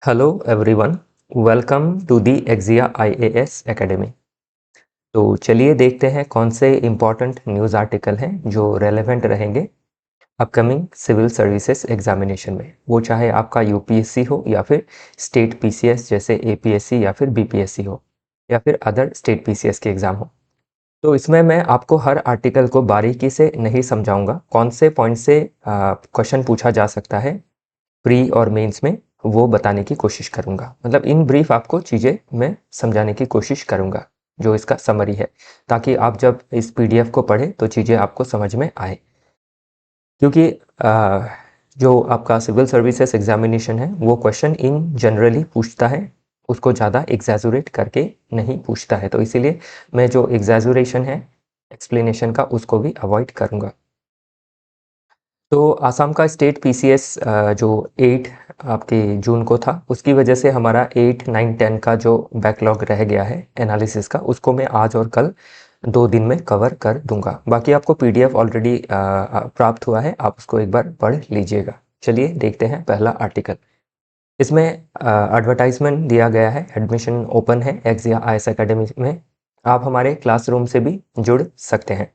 Hello everyone, welcome to the एक्जिया IAS academy. तो चलिए देखते हैं कौन से इम्पॉर्टेंट न्यूज़ आर्टिकल हैं जो रेलेवेंट रहेंगे अपकमिंग सिविल सर्विसेज एग्जामिनेशन में, वो चाहे आपका यूपीएससी हो या फिर स्टेट पीसीएस जैसे एपीएससी या फिर बीपीएससी हो या फिर अदर स्टेट पीसीएस के एग्ज़ाम हो। तो इसमें मैं आपको हर आर्टिकल को बारीकी से नहीं समझाऊंगा, कौन से पॉइंट से क्वेश्चन पूछा जा सकता है प्री और मेंस में, वो बताने की कोशिश करूँगा। मतलब इन ब्रीफ आपको चीज़ें मैं समझाने की कोशिश करूँगा, जो इसका समरी है, ताकि आप जब इस पीडीएफ को पढ़ें तो चीज़ें आपको समझ में आए। क्योंकि जो आपका सिविल सर्विसेज एग्जामिनेशन है वो क्वेश्चन इन जनरली पूछता है, उसको ज़्यादा एग्जैजुरेट करके नहीं पूछता है, तो इसीलिए मैं जो एग्जैजुरेशन है एक्सप्लेनेशन का उसको भी अवॉइड करूँगा। तो आसाम का स्टेट पीसीएस जो 8 आपके जून को था, उसकी वजह से हमारा 8, 9, 10 का जो बैकलॉग रह गया है एनालिसिस का, उसको मैं आज और कल 2 दिन में कवर कर दूंगा। बाकी आपको पीडीएफ ऑलरेडी प्राप्त हुआ है, आप उसको एक बार पढ़ लीजिएगा। चलिए देखते हैं पहला आर्टिकल। इसमें एडवर्टाइजमेंट दिया गया है, एडमिशन ओपन है एक्जिया आईएएस एकेडमी में, आप हमारे क्लासरूम से भी जुड़ सकते हैं।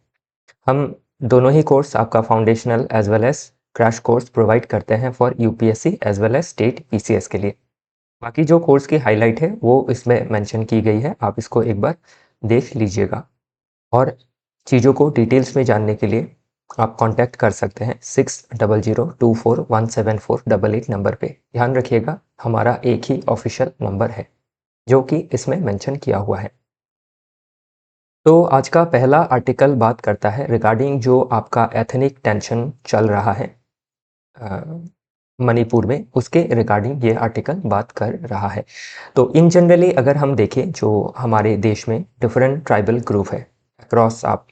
हम दोनों ही कोर्स आपका foundational as well as crash course provide करते हैं for UPSC as well as state PCS के लिए। बाकी जो कोर्स की हाईलाइट है वो इसमें मेंशन की गई है, आप इसको एक बार देख लीजिएगा। और चीज़ों को डिटेल्स में जानने के लिए आप कांटेक्ट कर सकते हैं 6002417488 नंबर पे। ध्यान रखिएगा, हमारा एक ही ऑफिशियल नंबर है जो कि इसमें मेंशन किया हुआ है। तो आज का पहला आर्टिकल बात करता है रिगार्डिंग जो आपका एथनिक टेंशन चल रहा है मणिपुर में, उसके रिगार्डिंग ये आर्टिकल बात कर रहा है। तो इन जनरली अगर हम देखें, जो हमारे देश में डिफरेंट ट्राइबल ग्रुप है अक्रॉस आप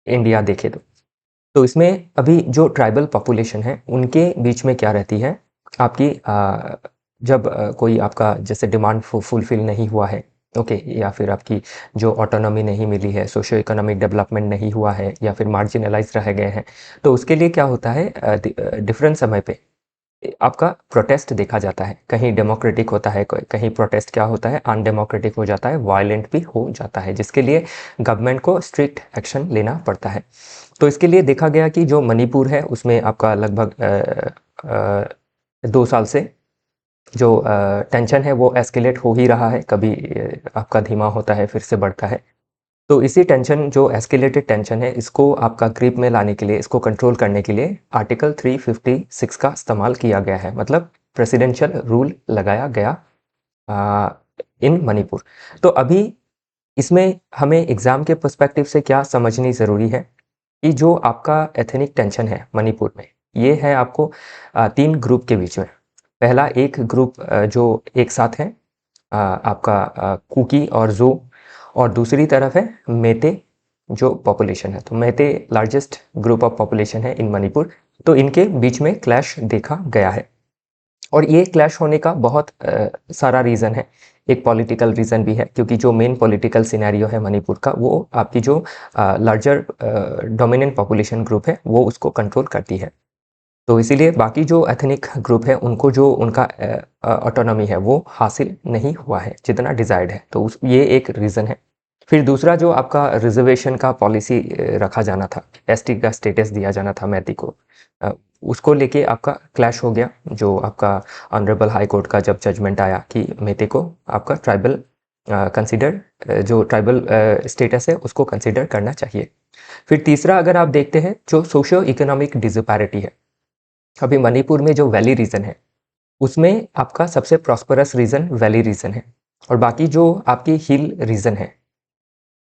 इंडिया देखें तो इसमें अभी जो ट्राइबल पॉपुलेशन है उनके बीच में क्या रहती है आपकी जब कोई आपका जैसे डिमांड फुलफिल नहीं हुआ है, ओके, या फिर आपकी जो ऑटोनॉमी नहीं मिली है, सोशियो इकोनॉमिक डेवलपमेंट नहीं हुआ है, या फिर मार्जिनलाइज रह गए हैं, तो उसके लिए क्या होता है डिफरेंट समय पे आपका प्रोटेस्ट देखा जाता है। कहीं डेमोक्रेटिक होता है, कहीं प्रोटेस्ट क्या होता है अनडेमोक्रेटिक हो जाता है, वायलेंट भी हो जाता है, जिसके लिए गवर्नमेंट को स्ट्रिक्ट एक्शन लेना पड़ता है। तो इसके लिए देखा गया कि जो मणिपुर है उसमें आपका लगभग 2 साल से जो टेंशन है वो एस्केलेट हो ही रहा है, कभी आपका धीमा होता है फिर से बढ़ता है। तो इसी टेंशन, जो एस्केलेटेड टेंशन है, इसको आपका ग्रिप में लाने के लिए, इसको कंट्रोल करने के लिए आर्टिकल 356 का इस्तेमाल किया गया है, मतलब प्रेसिडेंशियल रूल लगाया गया इन मणिपुर। तो अभी इसमें हमें एग्ज़ाम के पर्सपेक्टिव से क्या समझनी ज़रूरी है कि जो आपका एथनिक टेंशन है मणिपुर में, ये है आपको 3 ग्रुप के बीच में। पहला एक ग्रुप जो एक साथ है आपका कुकी और जो, और दूसरी तरफ है मेते जो पॉपुलेशन है। तो मेते लार्जेस्ट ग्रुप ऑफ पॉपुलेशन है इन मणिपुर, तो इनके बीच में क्लैश देखा गया है। और ये क्लैश होने का बहुत सारा रीज़न है। एक पॉलिटिकल रीज़न भी है, क्योंकि जो मेन पॉलिटिकल सिनेरियो है मणिपुर का, वो आपकी जो लार्जर डोमिनेंट पॉपुलेशन ग्रुप है वो उसको कंट्रोल करती है। तो इसीलिए बाकी जो एथनिक ग्रुप है उनको जो उनका ऑटोनॉमी है वो हासिल नहीं हुआ है जितना डिज़ायर्ड है, तो ये एक रीज़न है। फिर दूसरा जो आपका रिजर्वेशन का पॉलिसी रखा जाना था, एसटी का स्टेटस दिया जाना था मैती को, अ, उसको लेके आपका क्लैश हो गया। जो आपका ऑनरेबल हाई कोर्ट का जब जजमेंट आया कि मेते को आपका ट्राइबल कंसिडर, जो ट्राइबल स्टेटस है उसको कंसिडर करना चाहिए। फिर तीसरा अगर आप देखते हैं, जो सोशियो इकोनॉमिक डिसपैरिटी है, अभी मणिपुर में जो वैली रीजन है उसमें आपका सबसे प्रॉस्परस रीजन वैली रीजन है, और बाकी जो आपकी हिल रीजन है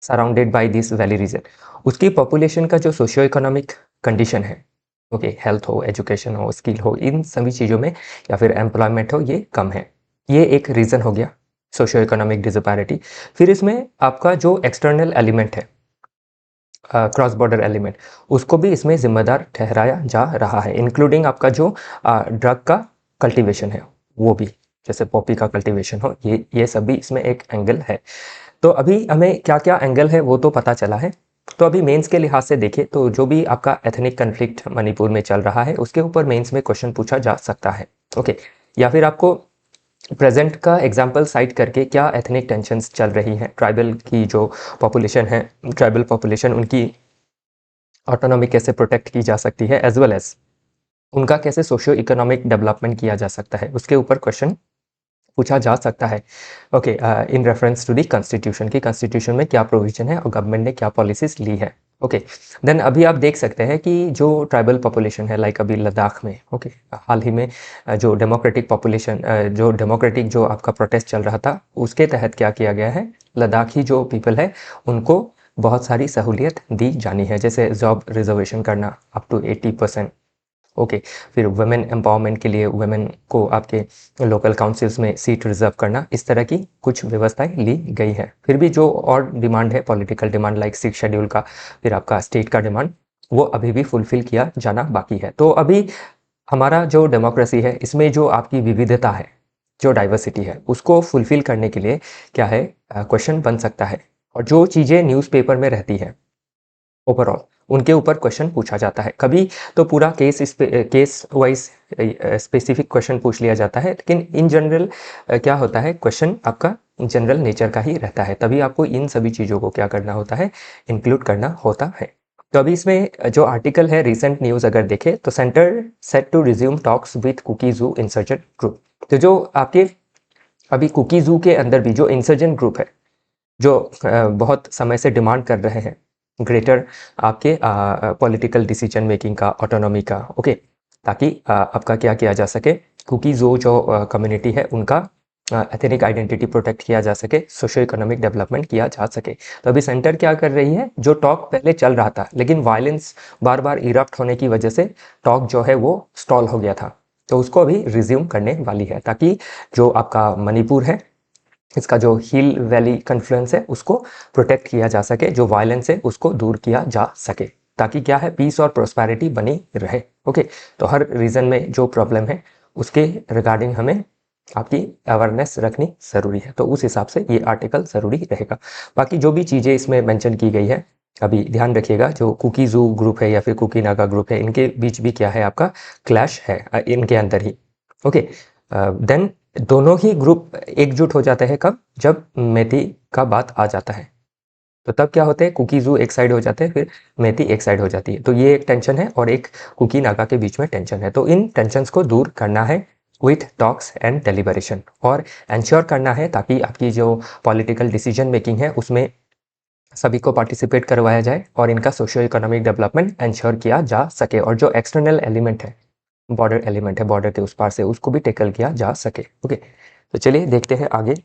surrounded by this valley region, उसकी पॉपुलेशन का जो सोशियो इकोनॉमिक कंडीशन है, ओके, हेल्थ हो, एजुकेशन हो, स्किल हो, इन सभी चीज़ों में, या फिर एम्प्लॉयमेंट हो, ये कम है। ये एक रीज़न हो गया सोशियो इकोनॉमिक डिसपैरिटी। फिर इसमें आपका जो एक्सटर्नल एलिमेंट है, क्रॉस बॉर्डर एलिमेंट, उसको भी इसमें जिम्मेदार ठहराया जा रहा है, इंक्लूडिंग आपका जो ड्रग का कल्टीवेशन है वो भी, जैसे पॉपी का कल्टीवेशन हो, ये सब भी इसमें एक एंगल है। तो अभी हमें क्या क्या एंगल है वो तो पता चला है। तो अभी मेंस के लिहाज से देखें तो जो भी आपका एथनिक कन्फ्लिक्ट मणिपुर में चल रहा है उसके ऊपर मेंस में क्वेश्चन पूछा जा सकता है, ओके। या फिर आपको प्रेजेंट का एग्जाम्पल साइट करके क्या एथनिक टेंशन्स चल रही हैं, ट्राइबल की जो पॉपुलेशन है, ट्राइबल पॉपुलेशन, उनकी ऑटोनॉमी कैसे प्रोटेक्ट की जा सकती है, एज वेल एज उनका कैसे सोशियो इकोनॉमिक डेवलपमेंट किया जा सकता है, उसके ऊपर क्वेश्चन पूछा जा सकता है। Okay, in reference to the constitution की कॉन्स्टिट्यूशन में क्या प्रोविजन है और गवर्नमेंट ने क्या पॉलिसीज ली है। ओके, देन अभी आप देख सकते हैं कि जो ट्राइबल पॉपुलेशन है, लाइक अभी लद्दाख में, ओके, हाल ही में जो डेमोक्रेटिक पॉपुलेशन, जो डेमोक्रेटिक जो आपका प्रोटेस्ट चल रहा था, उसके तहत क्या किया गया है, लद्दाखी जो पीपल है उनको बहुत सारी सहूलियत दी जानी है, जैसे जॉब रिजर्वेशन करना अप टू 80%। ओके, फिर वुमेन एम्पावरमेंट के लिए वुमेन को आपके लोकल काउंसिल्स में सीट रिजर्व करना, इस तरह की कुछ व्यवस्थाएं ली गई है। फिर भी जो और डिमांड है, पॉलिटिकल डिमांड लाइक 6 शेड्यूल का, फिर आपका स्टेट का डिमांड, वो अभी भी फुलफिल किया जाना बाकी है। तो अभी हमारा जो डेमोक्रेसी है, इसमें जो आपकी विविधता है, जो डाइवर्सिटी है, उसको फुलफिल करने के लिए क्या है, क्वेश्चन बन सकता है। और जो चीज़ें न्यूज़पेपर में रहती है ओवरऑल, उनके ऊपर क्वेश्चन पूछा जाता है। कभी तो पूरा केस वाइज स्पेसिफिक क्वेश्चन पूछ लिया जाता है, लेकिन इन जनरल क्या होता है, क्वेश्चन आपका जनरल नेचर का ही रहता है। तभी आपको इन सभी चीज़ों को क्या करना होता है, इंक्लूड करना होता है। तो अभी इसमें जो आर्टिकल है, रिसेंट न्यूज़ अगर देखें तो centre set to resume talks with Kuki Zo insurgent group. तो जो आपके अभी कुकी जू के अंदर भी जो इंसर्जेंट ग्रुप है, जो बहुत समय से डिमांड कर रहे हैं ग्रेटर आपके पॉलिटिकल डिसीजन मेकिंग का, ऑटोनॉमी का, ओके, ताकि आपका क्या किया जा सके, क्योंकि जो कम्युनिटी है उनका एथनिक आइडेंटिटी प्रोटेक्ट किया जा सके, सोशो इकोनॉमिक डेवलपमेंट किया जा सके। तो अभी सेंटर क्या कर रही है, जो टॉक पहले चल रहा था लेकिन वायलेंस बार बार इरप्ट होने की वजह से टॉक जो है वो स्टॉल हो गया था, तो उसको अभी रिज्यूम करने वाली है, ताकि जो आपका मणिपुर है, इसका जो हिल वैली कन्फ्लुएंस है उसको प्रोटेक्ट किया जा सके, जो वायलेंस है उसको दूर किया जा सके, ताकि क्या है, पीस और प्रोस्पेरिटी बनी रहे। ओके, तो हर रीजन में जो प्रॉब्लम है उसके रिगार्डिंग हमें आपकी अवेयरनेस रखनी ज़रूरी है। तो उस हिसाब से ये आर्टिकल ज़रूरी रहेगा। बाकी जो भी चीज़ें इसमें मेंशन की गई है, अभी ध्यान रखिएगा, जो कुकी जू ग्रुप है या फिर कुकी नागा ग्रुप है, इनके बीच भी क्या है, आपका क्लैश है इनके अंदर ही। ओके, देन दोनों ही ग्रुप एकजुट हो जाते हैं कब, जब मेती का बात आ जाता है, तो तब क्या होते हैं, कुकी जू एक साइड हो जाते हैं, फिर मेती एक साइड हो जाती है। तो ये एक टेंशन है और एक कुकी नागा के बीच में टेंशन है। तो इन टेंशन्स को दूर करना है विथ टॉक्स एंड डेलिबरेशन, और एंश्योर करना है ताकि आपकी जो पॉलिटिकल डिसीजन मेकिंग है उसमें सभी को पार्टिसिपेट करवाया जाए और इनका सोशियो इकोनॉमिक डेवलपमेंट एंश्योर किया जा सके। और जो एक्सटर्नल एलिमेंट है, बॉर्डर एलिमेंट है, बॉर्डर के उस पार से, उसको भी टेकल किया जा सके। ओके, तो चलिए देखते हैं आगे।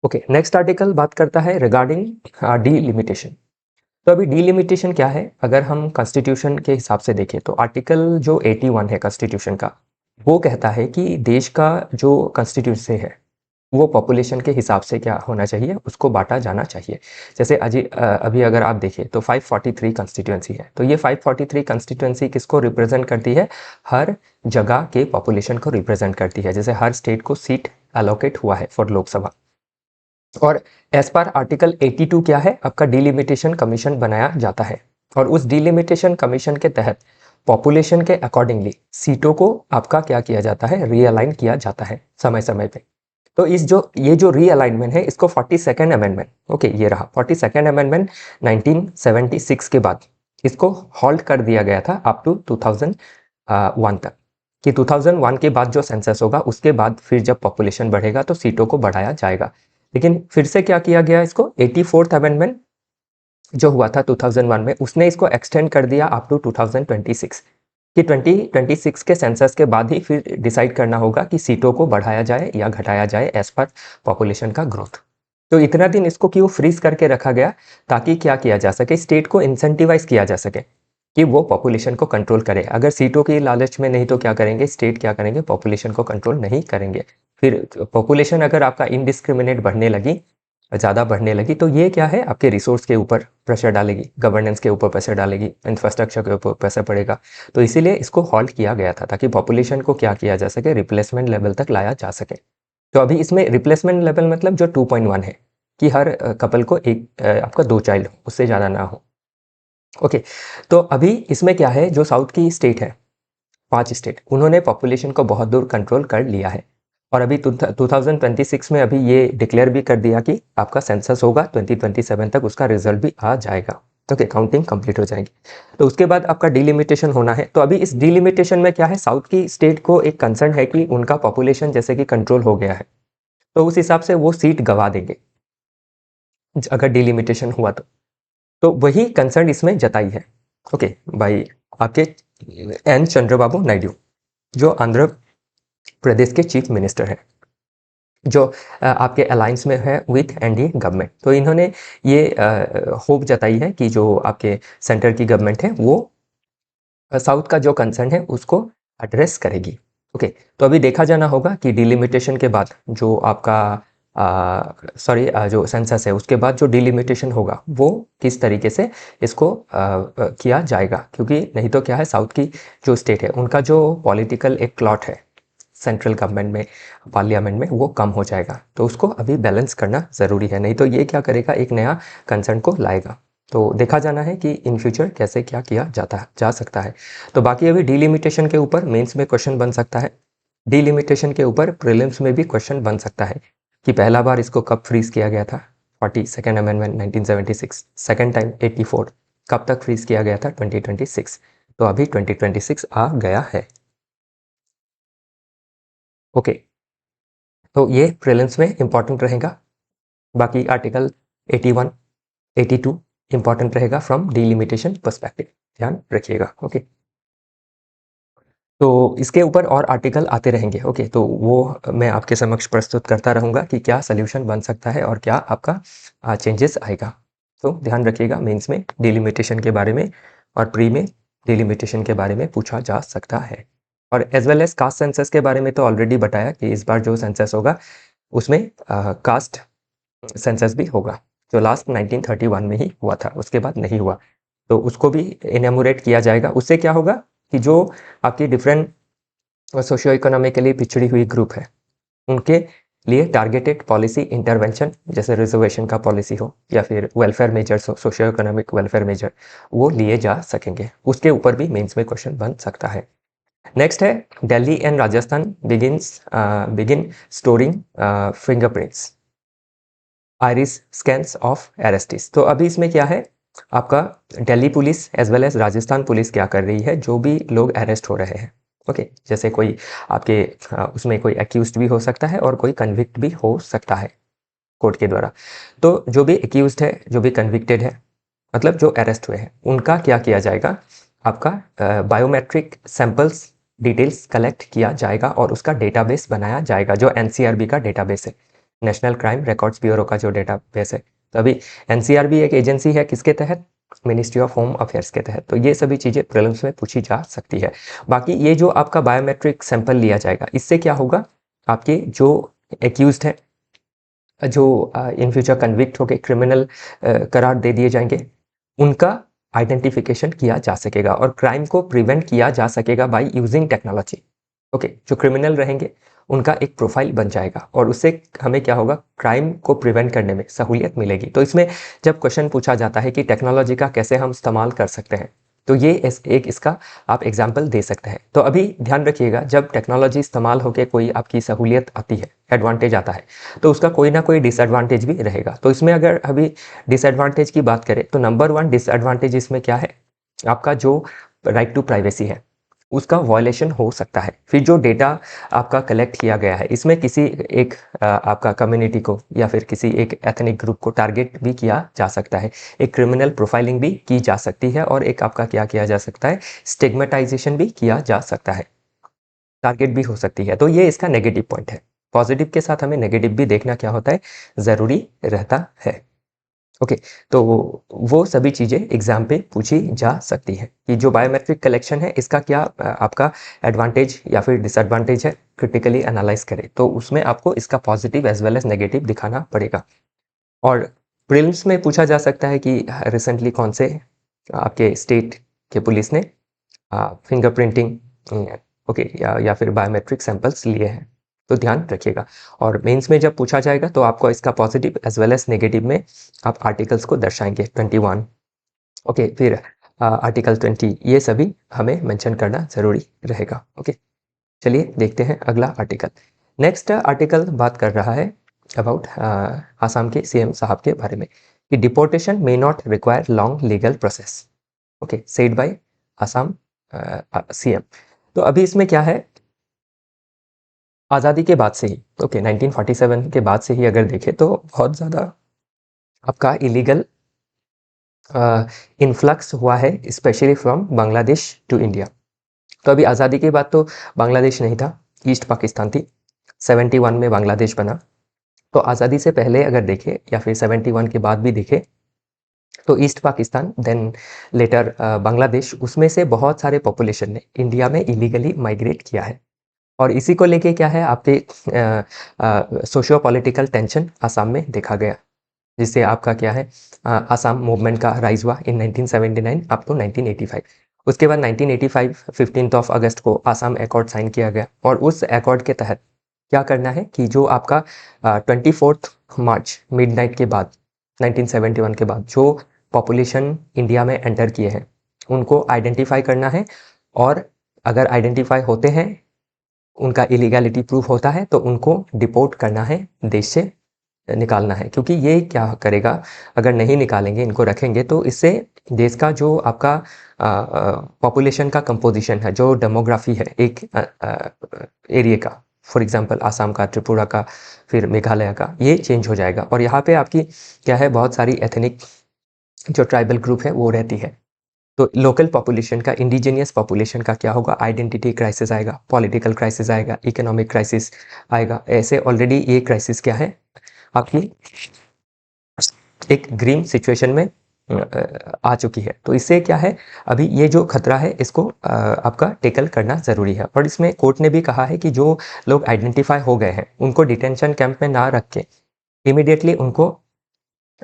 ओके, नेक्स्ट आर्टिकल बात करता है रिगार्डिंग डीलिमिटेशन। तो अभी डीलिमिटेशन क्या है, अगर हम कॉन्स्टिट्यूशन के हिसाब से देखें तो आर्टिकल जो 81 है कॉन्स्टिट्यूशन का, वो कहता है कि देश का जो कॉन्स्टिट्यूशन है वो पॉपुलेशन के हिसाब से क्या होना चाहिए, उसको बांटा जाना चाहिए। जैसे अभी अगर आप देखें तो 543 कॉन्स्टिट्यूंसी है, तो ये 543 कॉन्स्टिट्यूंसी किसको रिप्रेजेंट करती है, हर जगह के पॉपुलेशन को रिप्रेजेंट करती है। जैसे हर स्टेट को सीट एलोकेट हुआ है फॉर लोकसभा, और एज पर आर्टिकल 82 क्या है, आपका डिलिमिटेशन कमीशन बनाया जाता है, और उस डिलिमिटेशन कमीशन के तहत पॉपुलेशन के अकॉर्डिंगली सीटों को आपका क्या किया जाता है, रीअलाइन किया जाता है समय समय पे। तो ये जो रीअलाइनमेंट है, इसको 42nd अमेंडमेंट, ओके, ये रहा 42nd अमेंडमेंट 1976 के बाद इसको हॉल्ट कर दिया गया था अप टू 2001 तक, कि 2001 के बाद जो सेंसस होगा उसके बाद फिर जब पॉपुलेशन बढ़ेगा तो सीटों को बढ़ाया जाएगा। लेकिन फिर से क्या किया गया, इसको 84th अमेंडमेंट जो हुआ था 2001 में, उसने इसको एक्सटेंड कर दिया अप टू 2026, कि 2026 के सेंसस के बाद ही फिर डिसाइड करना होगा कि सीटों को बढ़ाया जाए या घटाया जाए एज पर पॉपुलेशन का ग्रोथ। तो इतना दिन इसको क्यों फ्रीज करके रखा गया, ताकि क्या किया जा सके, स्टेट को इंसेंटिवाइज किया जा सके कि वो पॉपुलेशन को कंट्रोल करे। अगर सीटों की लालच में नहीं तो क्या करेंगे, स्टेट क्या करेंगे, पॉपुलेशन को कंट्रोल नहीं करेंगे। फिर पॉपुलेशन अगर आपका इनडिस्क्रिमिनेट बढ़ने लगी, ज़्यादा बढ़ने लगी, तो ये क्या है, आपके रिसोर्स के ऊपर प्रेशर डालेगी, गवर्नेंस के ऊपर प्रेशर डालेगी, इंफ्रास्ट्रक्चर के ऊपर प्रेशर पड़ेगा। तो इसीलिए इसको हॉल्ट किया गया था, ताकि पॉपुलेशन को क्या किया जा सके, रिप्लेसमेंट लेवल तक लाया जा सके। तो अभी इसमें रिप्लेसमेंट लेवल मतलब जो 2.1 है, कि हर कपल को एक आपका 2 चाइल्ड हो, उससे ज़्यादा ना हो। ओके, तो अभी इसमें क्या है, जो साउथ की स्टेट है 5 स्टेट, उन्होंने पॉपुलेशन को बहुत दूर कंट्रोल कर लिया है। और अभी 2026 में अभी ये डिक्लेयर भी कर दिया कि आपका सेंसस होगा, 2027 तक उसका रिजल्ट भी आ जाएगा। ओके, काउंटिंग कंप्लीट हो जाएगी। तो उसके बाद आपका डिलिमिटेशन होना है। तो अभी इस डिलिमिटेशन में क्या है, साउथ की स्टेट को एक कंसर्न है कि उनका पॉपुलेशन जैसे कि कंट्रोल हो गया है, तो उस हिसाब से वो सीट गवा देंगे अगर डिलिमिटेशन हुआ तो वही कंसर्न इसमें जताई है। ओके भाई, आपके एन चंद्रबाबू नायडू, जो आंध्र प्रदेश के चीफ मिनिस्टर हैं, जो आपके अलायंस में है विथ एनडीए गवर्नमेंट, तो इन्होंने ये होप जताई है कि जो आपके सेंटर की गवर्नमेंट है वो साउथ का जो कंसर्न है उसको एड्रेस करेगी। ओके, तो अभी देखा जाना होगा कि डिलिमिटेशन के बाद जो आपका जो सेंसस है उसके बाद जो डिलिमिटेशन होगा वो किस तरीके से इसको किया जाएगा, क्योंकि नहीं तो क्या है, साउथ की जो स्टेट है उनका जो पॉलिटिकल एक क्लॉट है सेंट्रल गवर्नमेंट में, पार्लियामेंट में, वो कम हो जाएगा। तो उसको अभी बैलेंस करना ज़रूरी है, नहीं तो ये क्या करेगा, एक नया कंसर्न को लाएगा। तो देखा जाना है कि इन फ्यूचर कैसे क्या किया जा सकता है। तो बाकी अभी डिलिमिटेशन के ऊपर मेंस में क्वेश्चन बन सकता है, डिलिमिटेशन के ऊपर प्रीलिम्स में भी क्वेश्चन बन सकता है कि पहला बार इसको कब फ्रीज किया गया था, 42nd अमेंडमेंट 1976, सेकेंड टाइम 84, कब तक फ्रीज किया गया था, 2026। तो अभी 2026 आ गया है। ओके, तो ये प्रीलिम्स में इंपॉर्टेंट रहेगा। बाकी आर्टिकल 81, 82 इंपॉर्टेंट रहेगा फ्रॉम डिलिमिटेशन पर्सपेक्टिव, ध्यान रखिएगा। ओके, तो इसके ऊपर और आर्टिकल आते रहेंगे। ओके, तो वो मैं आपके समक्ष प्रस्तुत करता रहूँगा कि क्या सल्यूशन बन सकता है और क्या आपका चेंजेस आएगा। तो ध्यान रखिएगा, मेंस में डिलिमिटेशन के बारे में और प्री में डिलिमिटेशन के बारे में पूछा जा सकता है। और as well as caste census के बारे में तो ऑलरेडी बताया कि इस बार जो सेंसस होगा उसमें कास्ट सेंसस भी होगा, जो लास्ट 1931 में ही हुआ था, उसके बाद नहीं हुआ। तो उसको भी इनैमोरेट किया जाएगा। उससे क्या होगा कि जो आपकी डिफरेंट सोशियो इकोनॉमिकली पिछड़ी हुई ग्रुप है उनके लिए टारगेटेड पॉलिसी इंटरवेंशन, जैसे रिजर्वेशन का पॉलिसी हो या फिर वेलफेयर मेजर्स हो, सोशियो इकोनॉमिक वेलफेयर मेजर, वो लिए जा सकेंगे। उसके ऊपर भी मेंस में क्वेश्चन बन सकता है। नेक्स्ट है Delhi and Rajasthan begin storing fingerprints iris scans of arrestees. तो अभी इसमें क्या है, आपका Delhi police as well as Rajasthan police क्या कर रही है, जो भी लोग अरेस्ट हो रहे हैं, ओके, जैसे कोई आपके उसमें कोई एक्यूज्ड भी हो सकता है और कोई कन्विक्ट भी हो सकता है कोर्ट के द्वारा। तो जो भी एक्यूज्ड है, जो भी कन्विक्टेड है, मतलब जो अरेस्ट हुए हैं, उनका क्या किया जाएगा, आपका बायोमेट्रिक सैंपल्स डिटेल्स कलेक्ट किया जाएगा और उसका डेटाबेस बनाया जाएगा, जो एनसीआरबी का डेटाबेस है, नेशनल क्राइम रिकॉर्ड्स ब्यूरो का जो डेटाबेस है। तो अभी एनसीआरबी एक एजेंसी है, किसके तहत, मिनिस्ट्री ऑफ होम अफेयर्स के तहत। तो ये सभी चीज़ें प्रीलिम्स में पूछी जा सकती है। बाकी ये जो आपका बायोमेट्रिक सैंपल लिया जाएगा, इससे क्या होगा, आपके जो एक्यूज्ड है, जो इन फ्यूचर कन्विक्ट होकर क्रिमिनल करार दे दिए जाएंगे, उनका आइडेंटिफिकेशन किया जा सकेगा और क्राइम को प्रिवेंट किया जा सकेगा बाय यूजिंग टेक्नोलॉजी। ओके, जो क्रिमिनल रहेंगे उनका एक प्रोफाइल बन जाएगा और उससे हमें क्या होगा, क्राइम को प्रिवेंट करने में सहूलियत मिलेगी। तो इसमें जब क्वेश्चन पूछा जाता है कि टेक्नोलॉजी का कैसे हम इस्तेमाल कर सकते हैं, तो ये एक इसका आप एग्जाम्पल दे सकते हैं। तो अभी ध्यान रखिएगा, जब टेक्नोलॉजी इस्तेमाल होकर कोई आपकी सहूलियत आती है, एडवांटेज आता है, तो उसका कोई ना कोई डिसएडवांटेज भी रहेगा। तो इसमें अगर अभी डिसएडवांटेज की बात करें तो नंबर 1 डिसएडवांटेज इसमें क्या है, आपका जो राइट टू प्राइवेसी है उसका वायलेशन हो सकता है। फिर जो डेटा आपका कलेक्ट किया गया है, इसमें किसी एक आपका कम्युनिटी को या फिर किसी एक एथनिक ग्रुप को टारगेट भी किया जा सकता है, एक क्रिमिनल प्रोफाइलिंग भी की जा सकती है और एक आपका क्या किया जा सकता है, स्टिग्मेटाइजेशन भी किया जा सकता है, टारगेट भी हो सकती है। तो ये इसका नेगेटिव पॉइंट है। पॉजिटिव के साथ हमें नेगेटिव भी देखना क्या होता है, ज़रूरी रहता है। ओके, तो वो सभी चीज़ें एग्जाम पे पूछी जा सकती है कि जो बायोमेट्रिक कलेक्शन है इसका क्या आपका एडवांटेज या फिर डिसएडवांटेज है, क्रिटिकली एनालाइज करें। तो उसमें आपको इसका positive as well as negative दिखाना पड़ेगा। और प्रीलिम्स में पूछा जा सकता है कि रिसेंटली कौन से आपके स्टेट के पुलिस ने फिंगरप्रिंटिंग ओके या फिर बायोमेट्रिक सैंपल्स लिए हैं, तो ध्यान रखिएगा। और मेंस में जब पूछा जाएगा तो आपको इसका positive as well as negative में आप आर्टिकल्स को दर्शाएंगे 21। ओके, फिर आर्टिकल 20 ये सभी हमें मेंशन करना ज़रूरी रहेगा। ओके, चलिए देखते हैं अगला आर्टिकल। नेक्स्ट आर्टिकल बात कर रहा है अबाउट आसाम के सीएम साहब के बारे में कि deportation may not require long legal process. Okay, said bye Assam CM. तो अभी इसमें क्या है, आज़ादी के बाद से ही, ओके 1947 के बाद से ही अगर देखें तो बहुत ज़्यादा आपका इलीगल इन्फ्लक्स हुआ है, specially from Bangladesh to India. तो अभी आज़ादी के बाद तो बांग्लादेश नहीं था, ईस्ट पाकिस्तान थी। 71 में बांग्लादेश बना। तो आज़ादी से पहले अगर देखें या फिर 71 के बाद भी देखें तो east Pakistan then later Bangladesh, उसमें से बहुत सारे पॉपुलेशन ने इंडिया में इलीगली माइग्रेट किया है। और इसी को लेके क्या है, आपके सोशियो पॉलिटिकल टेंशन आसाम में देखा गया, जिससे आपका क्या है, आसाम मूवमेंट का राइज हुआ इन 1979 अप टू 1985। उसके बाद 1985 15 अगस्त को आसाम एकॉर्ड साइन किया गया, और उस एकॉर्ड के तहत क्या करना है कि जो आपका 24 मार्च मिडनाइट के बाद 1971 के बाद जो पॉपुलेशन इंडिया में एंटर किए हैं उनको आइडेंटिफाई करना है, और अगर आइडेंटिफाई होते हैं, उनका इलीगैलिटी प्रूफ होता है, तो उनको डिपोर्ट करना है, देश से निकालना है। क्योंकि ये क्या करेगा, अगर नहीं निकालेंगे, इनको रखेंगे, तो इससे देश का जो आपका पॉपुलेशन का कंपोजिशन है, जो डेमोग्राफी है एक एरिया का, फॉर एग्जांपल आसाम का, त्रिपुरा का, फिर मेघालय का, ये चेंज हो जाएगा। और यहाँ पे आपकी क्या है, बहुत सारी एथनिक जो ट्राइबल ग्रुप है वो रहती है। तो लोकल पॉपुलेशन का, इंडिजिनियस पॉपुलेशन का क्या होगा, आइडेंटिटी क्राइसिस आएगा, पॉलिटिकल क्राइसिस आएगा, इकोनॉमिक क्राइसिस आएगा। ऐसे ऑलरेडी ये क्राइसिस क्या है, आपकी एक ग्रीन सिचुएशन में आ चुकी है। तो इससे क्या है, अभी ये जो खतरा है इसको आपका टेकल करना ज़रूरी है। और इसमें कोर्ट ने भी कहा है कि जो लोग आइडेंटिफाई हो गए हैं उनको डिटेंशन कैंप में ना रख के इमीडिएटली उनको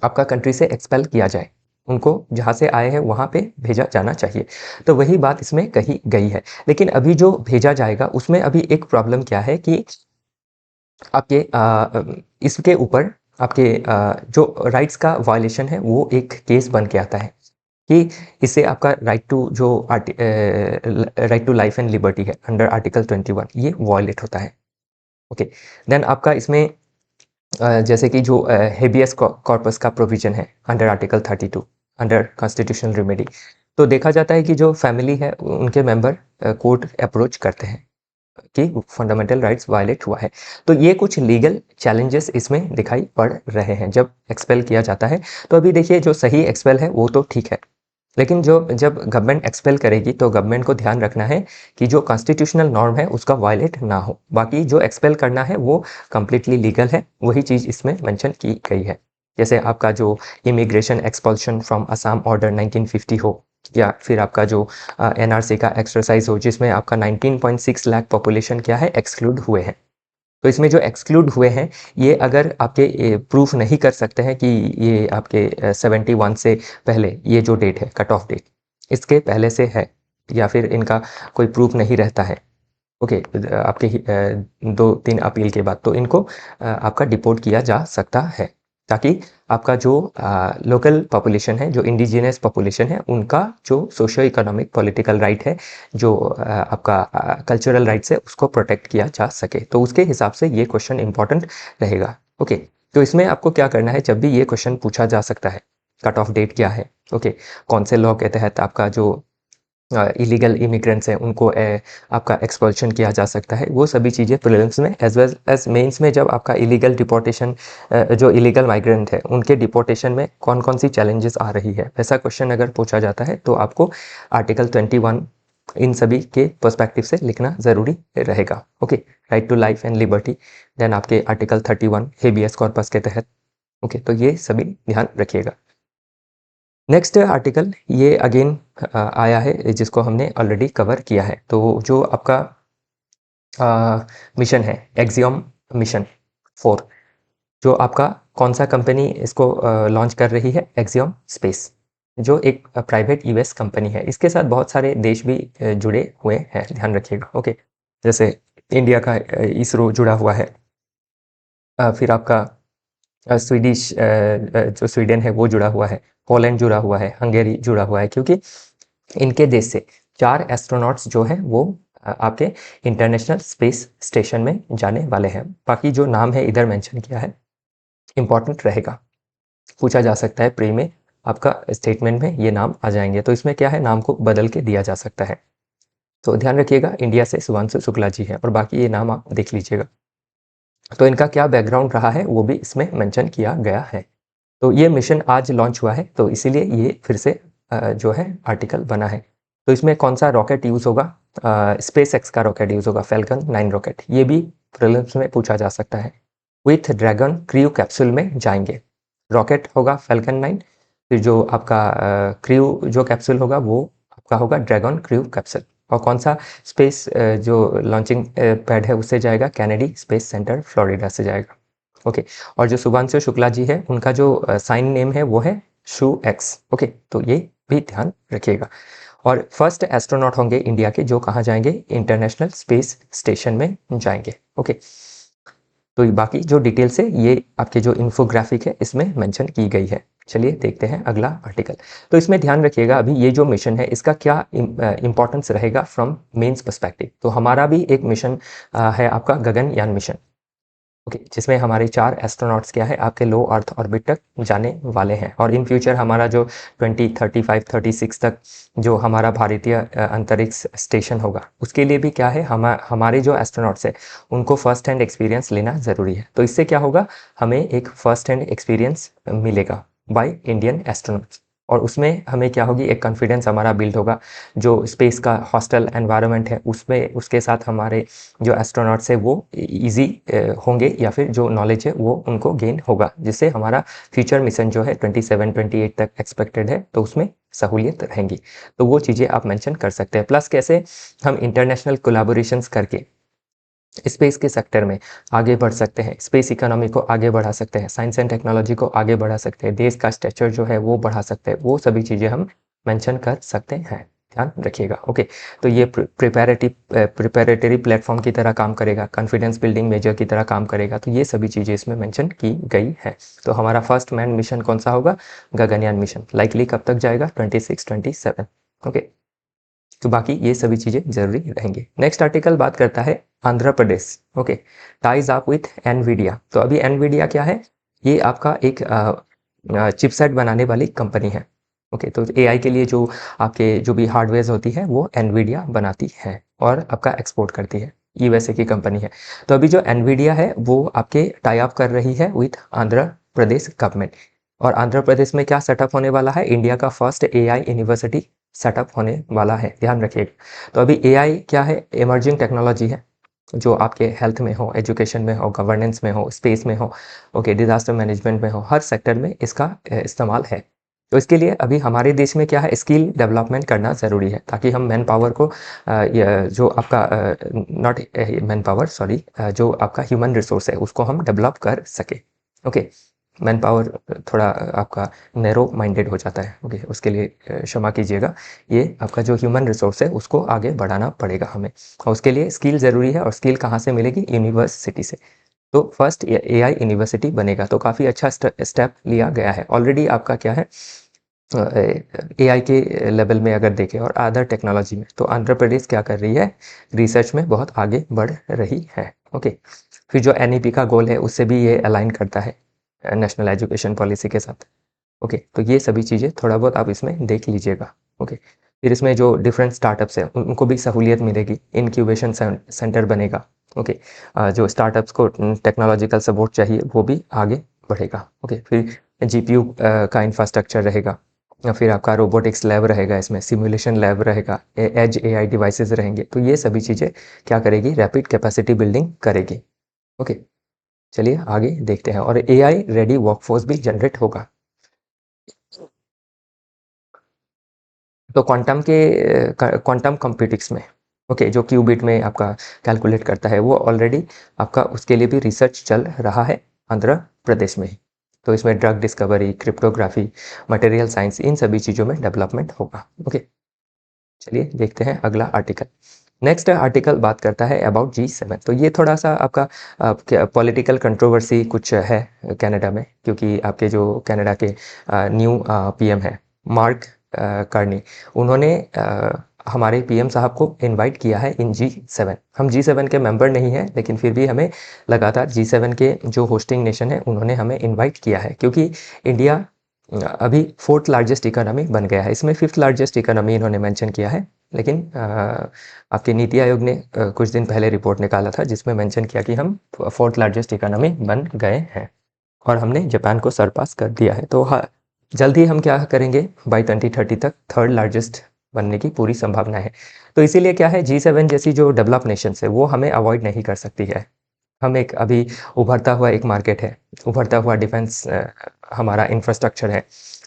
आपका कंट्री से एक्सपेल किया जाए, उनको जहाँ से आए हैं वहाँ पे भेजा जाना चाहिए। तो वही बात इसमें कही गई है। लेकिन अभी जो भेजा जाएगा उसमें अभी एक प्रॉब्लम क्या है कि आपके इसके ऊपर आपके जो राइट्स का वायलेशन है वो एक केस बन के आता है कि इससे आपका right to life and liberty है अंडर आर्टिकल 21, ये वायलेट होता है। ओके, देन आपका इसमें जैसे कि जो हेबियस कॉर्पस का प्रोविजन है under article 32 under constitutional remedy, तो देखा जाता है कि जो फैमिली है उनके मेंबर कोर्ट अप्रोच करते हैं कि फंडामेंटल राइट्स वायलेट हुआ है। तो ये कुछ लीगल चैलेंजेस इसमें दिखाई पड़ रहे हैं जब एक्सपेल किया जाता है। तो अभी देखिए, जो सही एक्सपेल है वो तो ठीक है, लेकिन जब गवर्नमेंट एक्सपेल करेगी तो गवर्नमेंट को ध्यान रखना है कि जो कॉन्स्टिट्यूशनल नॉर्म है उसका वायलेट ना हो। बाकी जो एक्सपेल करना है वो कम्प्लीटली लीगल है, वही चीज़ इसमें मेंशन की गई है। जैसे आपका जो immigration expulsion from Assam order 1950 हो, या फिर आपका जो एनआरसी का एक्सरसाइज हो, जिसमें आपका 19.6 लाख पॉपुलेशन क्या है, एक्सक्लूड हुए हैं। तो इसमें जो एक्सक्लूड हुए हैं, ये अगर आपके प्रूफ नहीं कर सकते हैं कि ये आपके 71 से पहले ये जो डेट है, कट ऑफ डेट इसके पहले से है, या फिर इनका कोई प्रूफ नहीं रहता है, ओके, आपके 2-3 अपील के बाद, तो इनको आपका डिपोर्ट किया जा सकता है, ताकि आपका जो लोकल पॉपुलेशन है, जो इंडिजिनियस पॉपुलेशन है, उनका जो सोशियो इकोनॉमिक पॉलिटिकल राइट है, जो आपका कल्चरल राइट्स है, उसको प्रोटेक्ट किया जा सके। तो उसके हिसाब से ये क्वेश्चन इंपॉर्टेंट रहेगा। ओके, तो इसमें आपको क्या करना है, जब भी ये क्वेश्चन पूछा जा सकता है, कट ऑफ डेट क्या है, ओके, कौन से लॉ के तहत आपका जो इलीगल इमिग्रेंट्स हैं उनको आपका एक्सपल्शन किया जा सकता है, वो सभी चीज़ें प्रीलिम्स में एज वेल एज मेंस में, जब आपका इलीगल डिपोर्टेशन जो इलीगल माइग्रेंट है उनके डिपोर्टेशन में कौन कौन सी चैलेंजेस आ रही है, वैसा क्वेश्चन अगर पूछा जाता है तो आपको आर्टिकल 21 इन सभी के पर्सपेक्टिव से लिखना ज़रूरी रहेगा। Okay, right to life and liberty, then आपके आर्टिकल 31 हेबियस कॉर्पस के तहत। ओके, तो ये सभी ध्यान रखिएगा। नेक्स्ट आर्टिकल ये अगेन आया है, जिसको हमने ऑलरेडी कवर किया है। तो जो आपका मिशन है, एक्सियम मिशन 4, जो आपका कौन सा कंपनी इसको लॉन्च कर रही है, एक्सियम स्पेस, जो एक प्राइवेट यूएस कंपनी है। इसके साथ बहुत सारे देश भी जुड़े हुए हैं, ध्यान रखिएगा। ओके, जैसे इंडिया का इसरो जुड़ा हुआ है, फिर आपका स्वीडिश जो स्वीडन है वो जुड़ा हुआ है, पोलैंड जुड़ा हुआ है, हंगेरी जुड़ा हुआ है, क्योंकि इनके देश से 4 एस्ट्रोनॉट्स जो हैं वो आपके इंटरनेशनल स्पेस स्टेशन में जाने वाले हैं। बाकी जो नाम है इधर मेंशन किया है, इम्पोर्टेंट रहेगा, पूछा जा सकता है प्री में, आपका स्टेटमेंट में ये नाम आ जाएंगे, तो इसमें क्या है, नाम को बदल के दिया जा सकता है। तो ध्यान रखिएगा, इंडिया से शुभांशु शुक्ला जी हैं और बाकी ये नाम आप देख लीजिएगा। तो इनका क्या बैकग्राउंड रहा है वो भी इसमें मेंशन किया गया है। तो ये मिशन आज लॉन्च हुआ है, तो इसीलिए ये फिर से जो है आर्टिकल बना है। तो इसमें कौन सा रॉकेट यूज़ होगा, स्पेस एक्स का रॉकेट यूज़ होगा, फैल्कन 9 रॉकेट, ये भी प्रीलिम्स में पूछा जा सकता है। विथ ड्रैगन क्रू कैप्सूल में जाएंगे, रॉकेट होगा फैल्कन 9, फिर जो आपका क्रू जो कैप्सूल होगा वो आपका होगा ड्रैगन क्रू कैप्सूल। और कौन सा स्पेस जो लॉन्चिंग पैड है उससे जाएगा, कैनेडी स्पेस सेंटर फ्लोरिडा से जाएगा। ओके, और जो शुभांशु शुक्ला जी है उनका जो साइन नेम है वो है शू एक्स। ओके, तो ये भी ध्यान रखिएगा। और फर्स्ट एस्ट्रोनॉट होंगे इंडिया के जो कहाँ जाएंगे, इंटरनेशनल स्पेस स्टेशन में जाएंगे। ओके, तो बाकी जो डिटेल्स है ये आपके जो इन्फोग्राफिक है इसमें मेंशन की गई है। चलिए देखते हैं अगला आर्टिकल। तो इसमें ध्यान रखिएगा, अभी ये जो मिशन है इसका क्या इंपॉर्टेंस रहेगा फ्रॉम मेंस पर्सपेक्टिव। तो हमारा भी एक मिशन है आपका गगनयान मिशन। ओके, जिसमें हमारे 4 एस्ट्रोनॉट्स क्या है आपके लो अर्थ ऑर्बिट तक जाने वाले हैं। और इन फ्यूचर हमारा जो 2035 36 तक जो हमारा भारतीय अंतरिक्ष स्टेशन होगा उसके लिए भी क्या है, हमारे जो एस्ट्रोनॉट्स है उनको फर्स्ट हैंड एक्सपीरियंस लेना ज़रूरी है। तो इससे क्या होगा, हमें एक फर्स्ट हैंड एक्सपीरियंस मिलेगा बाय इंडियन एस्ट्रोनॉट्स, और उसमें हमें क्या होगी, एक कॉन्फिडेंस हमारा बिल्ड होगा। जो स्पेस का हॉस्टल एनवायरनमेंट है उसमें उसके साथ हमारे जो एस्ट्रोनॉट्स है वो इजी होंगे, या फिर जो नॉलेज है वो उनको गेन होगा, जिससे हमारा फ्यूचर मिशन जो है 27-28 तक एक्सपेक्टेड है, तो उसमें सहूलियत रहेंगी। तो वो चीज़ें आप मेंशन कर सकते हैं। प्लस कैसे हम इंटरनेशनल कोलैबोरेशंस करके स्पेस के सेक्टर में आगे बढ़ सकते हैं, स्पेस इकोनॉमी को आगे बढ़ा सकते हैं, साइंस एंड टेक्नोलॉजी को आगे बढ़ा सकते हैं, देश का स्टेचर जो है वो बढ़ा सकते हैं, वो सभी चीज़ें हम मेंशन कर सकते हैं। ध्यान रखिएगा। ओके, तो ये प्रिपेरेटरी प्लेटफॉर्म की तरह काम करेगा, कॉन्फिडेंस बिल्डिंग मेजर की तरह काम करेगा, तो ये सभी चीज़ें इसमें मेंशन की गई है। तो हमारा फर्स्ट मैन मिशन कौन सा होगा, गगनयान मिशन। लाइकली कब तक जाएगा, 26-27। ओके, तो बाकी ये सभी चीज़ें जरूरी रहेंगी। नेक्स्ट आर्टिकल बात करता है Andhra Pradesh. Okay, ties up with Nvidia. तो अभी एनवीडिया क्या है, ये आपका एक चिपसेट बनाने वाली कंपनी है। ओके, तो एआई के लिए जो आपके जो भी हार्डवेयर होती है वो एनवीडिया बनाती है और आपका एक्सपोर्ट करती है, यूएसए की कंपनी है। तो अभी जो एनवीडिया है वो आपके टाई अप कर रही है विथ आंध्र प्रदेश गवर्नमेंट। और आंध्र प्रदेश में क्या सेटअप होने वाला है, इंडिया का फर्स्ट एआई यूनिवर्सिटी सेटअप होने वाला है, ध्यान रखिएगा। तो अभी एआई क्या है, इमर्जिंग टेक्नोलॉजी है जो आपके हेल्थ में हो, एजुकेशन में हो, गवर्नेंस में हो, स्पेस में हो, ओके, डिजास्टर मैनेजमेंट में हो, हर सेक्टर में इसका इस्तेमाल है। तो इसके लिए अभी हमारे देश में क्या है, स्किल डेवलपमेंट करना ज़रूरी है, ताकि हम मैन पावर को जो आपका नॉट मैन पावर सॉरी, जो आपका ह्यूमन रिसोर्स है उसको हम डेवलप कर सके। ओके, मैन पावर थोड़ा आपका नैरो माइंडेड हो जाता है। ओके, उसके लिए क्षमा कीजिएगा। ये आपका जो ह्यूमन रिसोर्स है उसको आगे बढ़ाना पड़ेगा हमें, और उसके लिए स्किल ज़रूरी है। और स्किल कहाँ से मिलेगी, यूनिवर्सिटी से। तो फर्स्ट एआई यूनिवर्सिटी बनेगा, तो काफ़ी अच्छा स्टेप लिया गया है ऑलरेडी। आपका क्या है, एआई के लेवल में अगर देखें और अदर टेक्नोलॉजी में, तो आंध्र प्रदेश क्या कर रही है, रिसर्च में बहुत आगे बढ़ रही है। ओके, फिर जो एनईपी का गोल है उससे भी ये अलाइन करता है नेशनल एजुकेशन पॉलिसी के साथ। ओके, तो ये सभी चीज़ें थोड़ा बहुत आप इसमें देख लीजिएगा। ओके, फिर इसमें जो डिफरेंट स्टार्टअप्स हैं उनको भी सहूलियत मिलेगी, इनक्यूबेशन सेंटर बनेगा। ओके, जो स्टार्टअप्स को टेक्नोलॉजिकल सपोर्ट चाहिए वो भी आगे बढ़ेगा। ओके, फिर जीपीयू का इंफ्रास्ट्रक्चर रहेगा, या फिर आपका रोबोटिक्स लैब रहेगा, इसमें सिमुलेशन लैब रहेगा, एज एआई डिवाइसेस रहेंगे। तो ये सभी चीज़ें क्या करेगी, रैपिड कैपेसिटी बिल्डिंग करेगी। ओके, चलिए आगे देखते हैं। और एआई रेडी वर्कफोर्स भी जनरेट होगा। तो क्वांटम कंप्यूटिक्स में, ओके, जो क्यूबिट में आपका कैलकुलेट करता है वो ऑलरेडी आपका उसके लिए भी रिसर्च चल रहा है आंध्र प्रदेश में ही। तो इसमें drug discovery, cryptography, material science, इन सभी चीज़ों में डेवलपमेंट होगा। ओके, चलिए देखते हैं अगला आर्टिकल। नेक्स्ट आर्टिकल बात करता है अबाउट G7। तो ये थोड़ा सा आपका पॉलिटिकल कंट्रोवर्सी कुछ है कनाडा में, क्योंकि आपके जो कनाडा के न्यू पीएम है मार्क करनी, उन्होंने हमारे पीएम साहब को इनवाइट किया है इन G7। हम G7 के मेंबर नहीं हैं, लेकिन फिर भी हमें लगातार G7 के जो होस्टिंग नेशन है उन्होंने हमें इनवाइट किया है, क्योंकि इंडिया अभी 4th लार्जेस्ट इकोनॉमी बन गया है। इसमें 5th लार्जेस्ट इकोनॉमी इन्होंने मेंशन किया है, लेकिन आपके नीति आयोग ने कुछ दिन पहले रिपोर्ट निकाला था जिसमें मेंशन किया कि हम 4th लार्जेस्ट इकोनॉमी बन गए हैं और हमने जापान को सरपास कर दिया है। तो हाँ, जल्द ही हम क्या करेंगे, बाय 2030 तक 3rd लार्जेस्ट बनने की पूरी संभावना है। तो इसीलिए क्या है, G7 जैसी जो डेवलप नेशंस है वो हमें अवॉइड नहीं कर सकती है। हम एक अभी उभरता हुआ एक मार्केट है, उभरता हुआ डिफेंस हमारा इंफ्रास्ट्रक्चर है।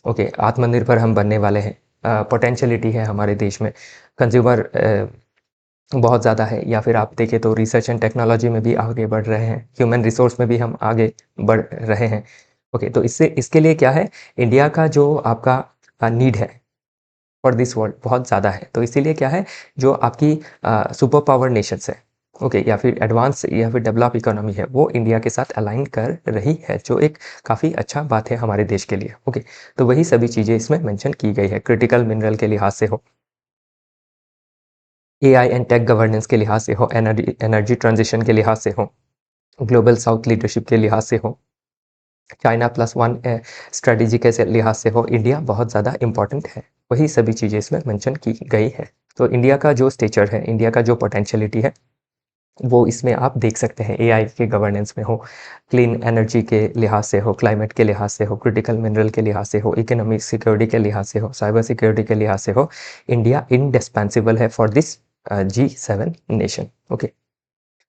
ओके, आत्मनिर्भर हम बनने वाले हैं, पोटेंशियलिटी है हमारे देश में, कंज्यूमर बहुत ज़्यादा है, या फिर आप देखें तो रिसर्च एंड टेक्नोलॉजी में भी आगे बढ़ रहे हैं, ह्यूमन रिसोर्स में भी हम आगे बढ़ रहे हैं। ओके, तो इसके लिए क्या है, इंडिया का जो आपका नीड है फॉर दिस वर्ल्ड बहुत ज़्यादा है। तो इसीलिए क्या है, जो आपकी सुपर पावर नेशंस है, ओके, या फिर एडवांस या फिर डेवलप इकोनॉमी है, वो इंडिया के साथ अलाइन कर रही है, जो एक काफ़ी अच्छा बात है हमारे देश के लिए। ओके, तो वही सभी चीज़ें इसमें मेंशन की गई है, क्रिटिकल मिनरल के लिहाज से हो, एआई एंड टेक गवर्नेंस के लिहाज से हो, एनर्जी ट्रांजिशन के लिहाज से हो, ग्लोबल साउथ लीडरशिप के लिहाज से हो, चाइना +1 स्ट्रेटेजी के लिहाज से हो, इंडिया बहुत ज़्यादा इम्पॉर्टेंट है। वही सभी चीज़ें इसमें मेंशन की गई है। तो इंडिया का जो स्टेचर है, इंडिया का जो पोटेंशियलिटी है, वो इसमें आप देख सकते हैं। एआई के गवर्नेंस में हो, क्लीन एनर्जी के लिहाज से हो, क्लाइमेट के लिहाज से हो, क्रिटिकल मिनरल के लिहाज से हो, इकोनॉमिक सिक्योरिटी के लिहाज से हो, साइबर सिक्योरिटी के लिहाज से हो, इंडिया इंडिस्पेंसिबल है for this G7 nation. Okay,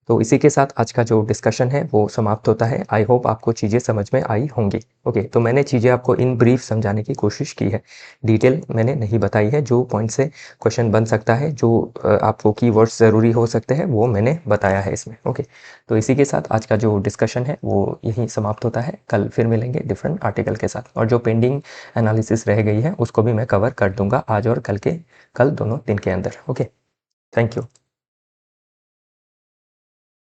तो इसी के साथ आज का जो डिस्कशन है वो समाप्त होता है। आई होप आपको चीज़ें समझ में आई होंगी। ओके, तो मैंने चीज़ें आपको इन ब्रीफ समझाने की कोशिश की है, डिटेल मैंने नहीं बताई है। जो पॉइंट से क्वेश्चन बन सकता है, जो आपको कीवर्ड्स ज़रूरी हो सकते हैं, वो मैंने बताया है इसमें। ओके, तो इसी के साथ आज का जो डिस्कशन है वो यहीं समाप्त होता है। कल फिर मिलेंगे डिफरेंट आर्टिकल के साथ, और जो पेंडिंग एनालिसिस रह गई है उसको भी मैं कवर कर दूंगा आज और कल दोनों दिन के अंदर। Okay, thank you.